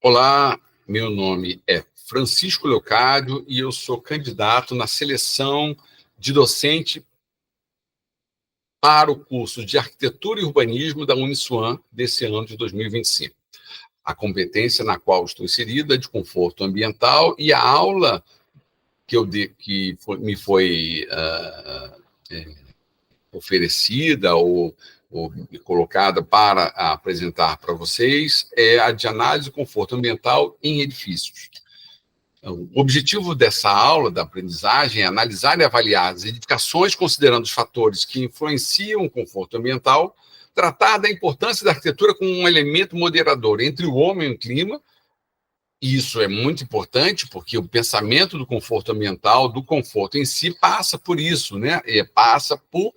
Olá, meu nome é Francisco Leocádio e eu sou candidato na seleção de docente para o curso de Arquitetura e Urbanismo da Uniswan desse ano de 2025. A competência na qual estou inserida é de conforto ambiental e a aula me foi oferecida ou colocada para apresentar para vocês é a de análise do conforto ambiental em edifícios. O objetivo dessa aula da aprendizagem é analisar e avaliar as edificações considerando os fatores que influenciam o conforto ambiental, tratar da importância da arquitetura como um elemento moderador entre o homem e o clima. E isso é muito importante porque o pensamento do conforto ambiental, do conforto em si, passa por isso, né? Passa por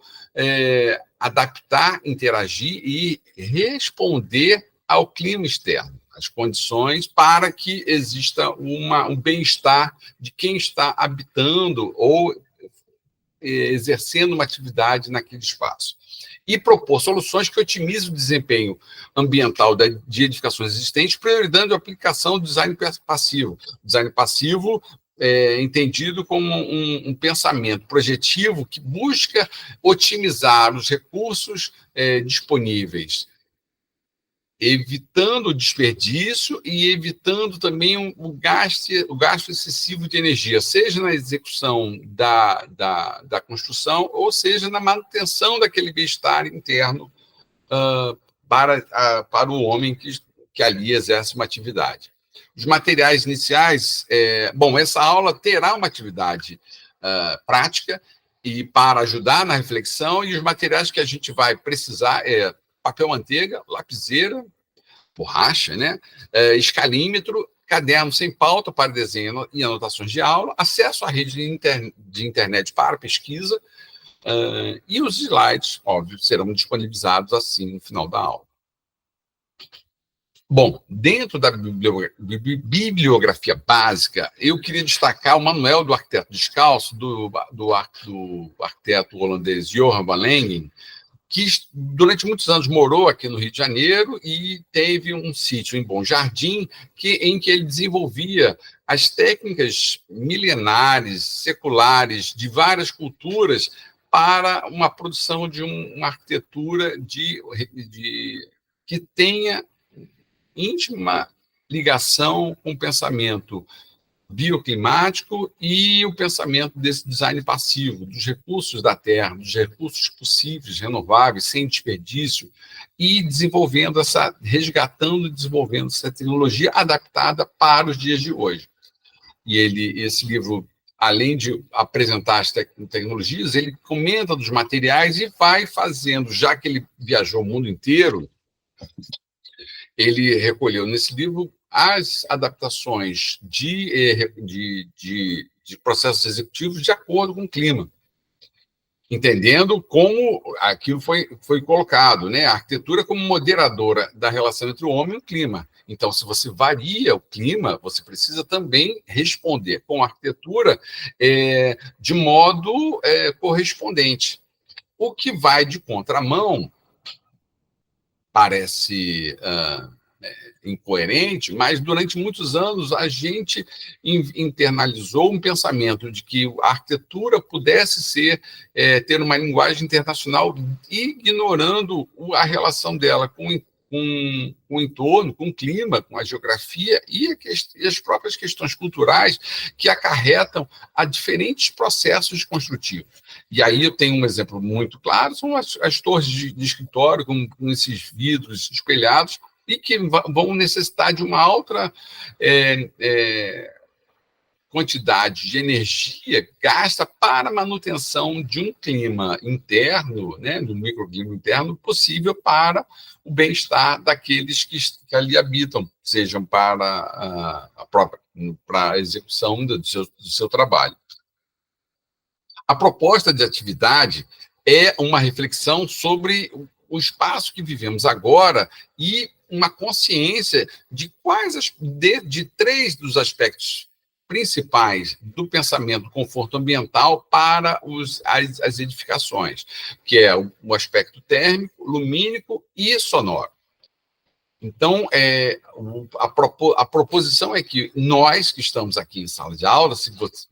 adaptar, interagir e responder ao clima externo, as condições para que exista um bem-estar de quem está habitando ou exercendo uma atividade naquele espaço. E propor soluções que otimizem o desempenho ambiental de edificações existentes, priorizando a aplicação do design passivo. Design passivo entendido como um pensamento projetivo que busca otimizar os recursos disponíveis, evitando o desperdício e evitando também o gasto excessivo de energia, seja na execução da construção, ou seja na manutenção daquele bem-estar interno para o homem que ali exerce uma atividade. Os materiais iniciais, essa aula terá uma atividade prática e para ajudar na reflexão, e os materiais que a gente vai precisar papel manteiga, lapiseira, borracha, né? Escalímetro, caderno sem pauta para desenho e anotações de aula, acesso à rede de internet para pesquisa, e os slides, óbvio, serão disponibilizados assim no final da aula. Bom, dentro da bibliografia básica, eu queria destacar o Manual do Arquiteto Descalço, do arquiteto holandês Johan van Langen, que durante muitos anos morou aqui no Rio de Janeiro e teve um sítio em Bom Jardim, em que ele desenvolvia as técnicas milenares, seculares, de várias culturas, para uma produção de uma arquitetura que tenha íntima ligação com o pensamento bioclimático e o pensamento desse design passivo, dos recursos da terra, dos recursos possíveis, renováveis, sem desperdício, e resgatando e desenvolvendo essa tecnologia adaptada para os dias de hoje. E esse livro, além de apresentar as tecnologias, ele comenta dos materiais e vai fazendo, já que ele viajou o mundo inteiro, ele recolheu nesse livro as adaptações de processos executivos de acordo com o clima, entendendo como aquilo foi colocado, né? A arquitetura como moderadora da relação entre o homem e o clima. Então, se você varia o clima, você precisa também responder com a arquitetura de modo correspondente. O que vai de contramão parece incoerente, mas durante muitos anos a gente internalizou um pensamento de que a arquitetura pudesse ter uma linguagem internacional, ignorando a relação dela com o entorno, com o clima, com a geografia e as próprias questões culturais que acarretam a diferentes processos construtivos. E aí eu tenho um exemplo muito claro, são as torres de escritório com esses vidros espelhados, e que vão necessitar de uma outra quantidade de energia gasta para a manutenção de um clima interno, né, do microclima interno, possível para o bem-estar daqueles que ali habitam, sejam para a execução do seu trabalho. A proposta de atividade é uma reflexão sobre o espaço que vivemos agora e uma consciência de de três dos aspectos principais do pensamento do conforto ambiental para as edificações, que é o aspecto térmico, lumínico e sonoro. Então, a proposição é que nós que estamos aqui em sala de aula,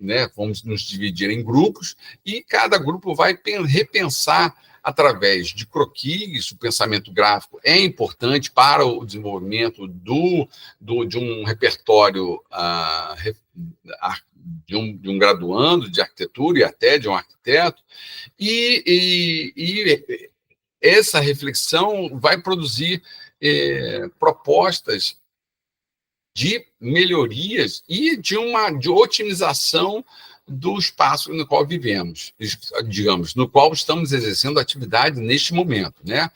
né, vamos nos dividir em grupos, e cada grupo vai repensar através de croquis. O pensamento gráfico é importante para o desenvolvimento de um repertório de um graduando de arquitetura e até de um arquiteto, e essa reflexão vai produzir propostas de melhorias e de otimização do espaço no qual vivemos, digamos, no qual estamos exercendo atividade neste momento, né?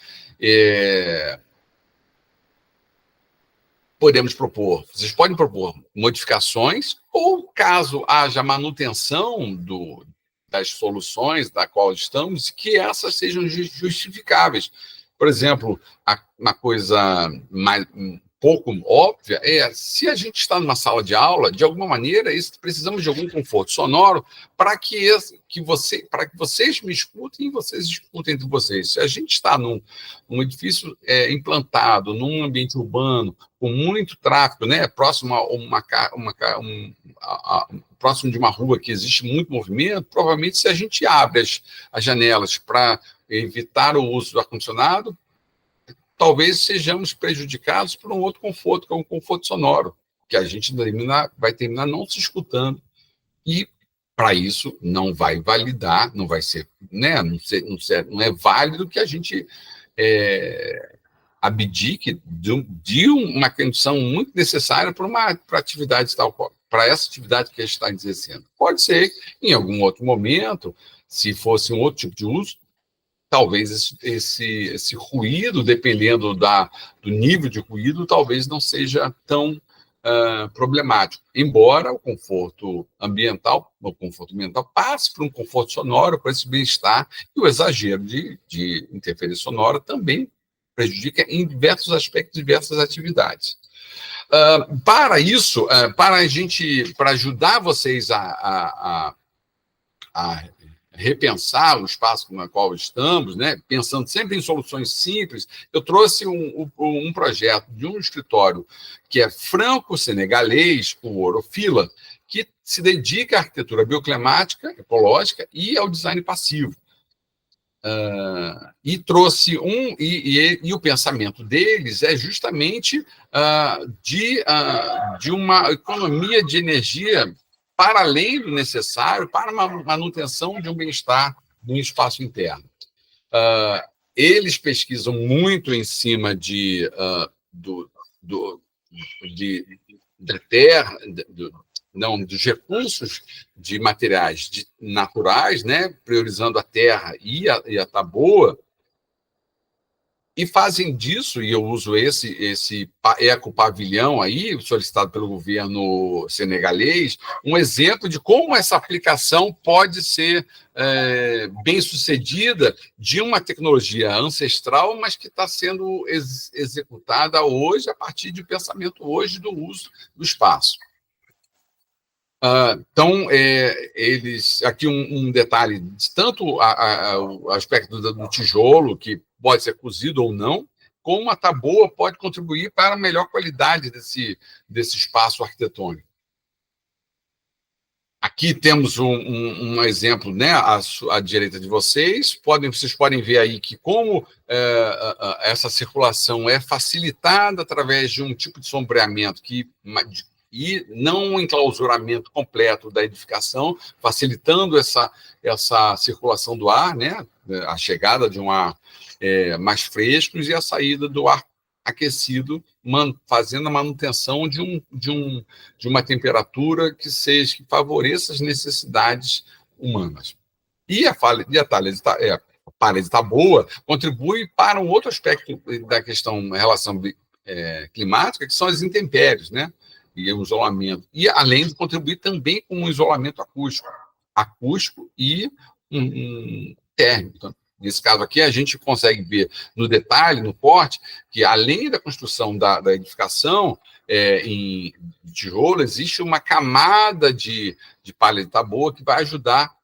Vocês podem propor modificações, ou caso haja manutenção das soluções da qual estamos, que essas sejam justificáveis. Por exemplo, uma coisa um pouco óbvia é, se a gente está numa sala de aula, de alguma maneira, precisamos de algum conforto sonoro para que vocês me escutem e vocês escutem entre vocês. Se a gente está num edifício implantado, num ambiente urbano, com muito tráfego, né, próximo próximo de uma rua que existe muito movimento, provavelmente, se a gente abre as janelas para evitar o uso do ar-condicionado, talvez sejamos prejudicados por um outro conforto, que é um conforto sonoro, que a gente vai terminar não se escutando, e para isso não vai validar, não vai ser, né, não é válido que a gente abdique de uma condição muito necessária para atividade tal qual, para essa atividade que a gente está exercendo. Pode ser, em algum outro momento, se fosse um outro tipo de uso, talvez esse ruído, dependendo do nível de ruído, talvez não seja tão problemático. Embora o conforto ambiental passe por um conforto sonoro, por esse bem-estar, e o exagero de interferência sonora também prejudica em diversos aspectos, diversas atividades. Para isso, para ajudar vocês a repensar o espaço no qual estamos, né, pensando sempre em soluções simples, eu trouxe um projeto de um escritório que é franco-senegalês, o Orofila, que se dedica à arquitetura bioclimática, ecológica e ao design passivo. E trouxe e o pensamento deles é justamente de uma economia de energia para além do necessário para a manutenção de um bem-estar no espaço interno. Eles pesquisam muito em cima da terra, dos recursos de materiais naturais, né, priorizando a terra e a taboa, e fazem disso, e eu uso esse ecopavilhão aí, solicitado pelo governo senegalês, um exemplo de como essa aplicação pode ser bem-sucedida de uma tecnologia ancestral, mas que está sendo executada hoje a partir de pensamento hoje do uso do espaço. Então, eles aqui um detalhe, tanto o aspecto do tijolo, que pode ser cozido ou não, como a taboa pode contribuir para a melhor qualidade desse espaço arquitetônico. Aqui temos um exemplo, né, à direita de vocês. Vocês podem ver aí que como essa circulação é facilitada através de um tipo de sombreamento e não um enclausuramento completo da edificação, facilitando essa circulação do ar, né, a chegada de um ar mais fresco e a saída do ar aquecido, fazendo a manutenção de uma temperatura que favoreça as necessidades humanas. E a parede taboa contribui para um outro aspecto da questão em relação climática, que são as intempéries, né? E o isolamento. E além de contribuir também com um isolamento acústico e térmico. Então, nesse caso aqui, a gente consegue ver no detalhe, no corte, que além da construção da edificação em tijolo, existe uma camada de palha de taboa que vai ajudar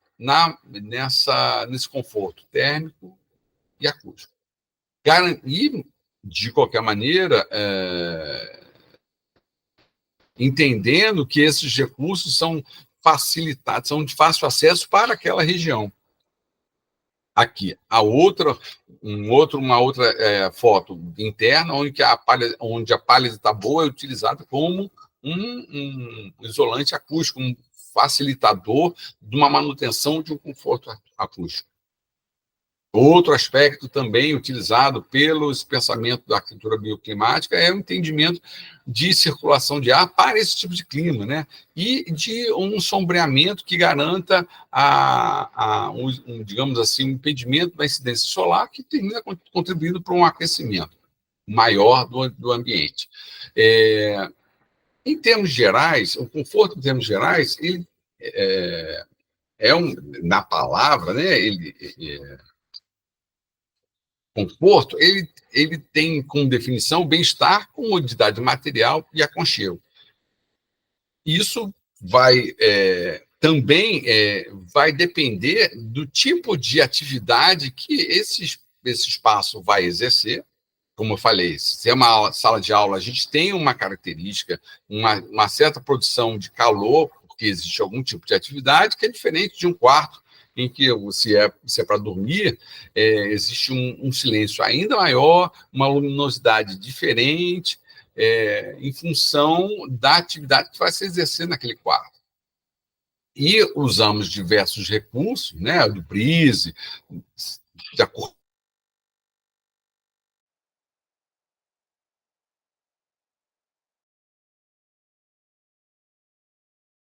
nesse conforto térmico e acústico. E de qualquer maneira, entendendo que esses recursos são facilitados, são de fácil acesso para aquela região. Aqui, uma outra foto interna, onde a pálida está boa, é utilizada como um isolante acústico, um facilitador de uma manutenção de um conforto acústico. Outro aspecto também utilizado pelos pensamentos da arquitetura bioclimática é o entendimento de circulação de ar para esse tipo de clima, né? E de um sombreamento que garanta digamos assim, um impedimento da incidência solar que termina contribuindo para um aquecimento maior do ambiente. Em termos gerais, o conforto, em termos gerais, ele na palavra, né? Conforto, ele tem como definição bem-estar, comodidade material e aconchego. Isso também vai depender do tipo de atividade que esse espaço vai exercer. Como eu falei, se é uma sala de aula, a gente tem uma característica, uma certa produção de calor, porque existe algum tipo de atividade que é diferente de um quarto, em que, se é para dormir, existe um silêncio ainda maior, uma luminosidade diferente, em função da atividade que vai se exercer naquele quarto. E usamos diversos recursos, né, do brise, de acordo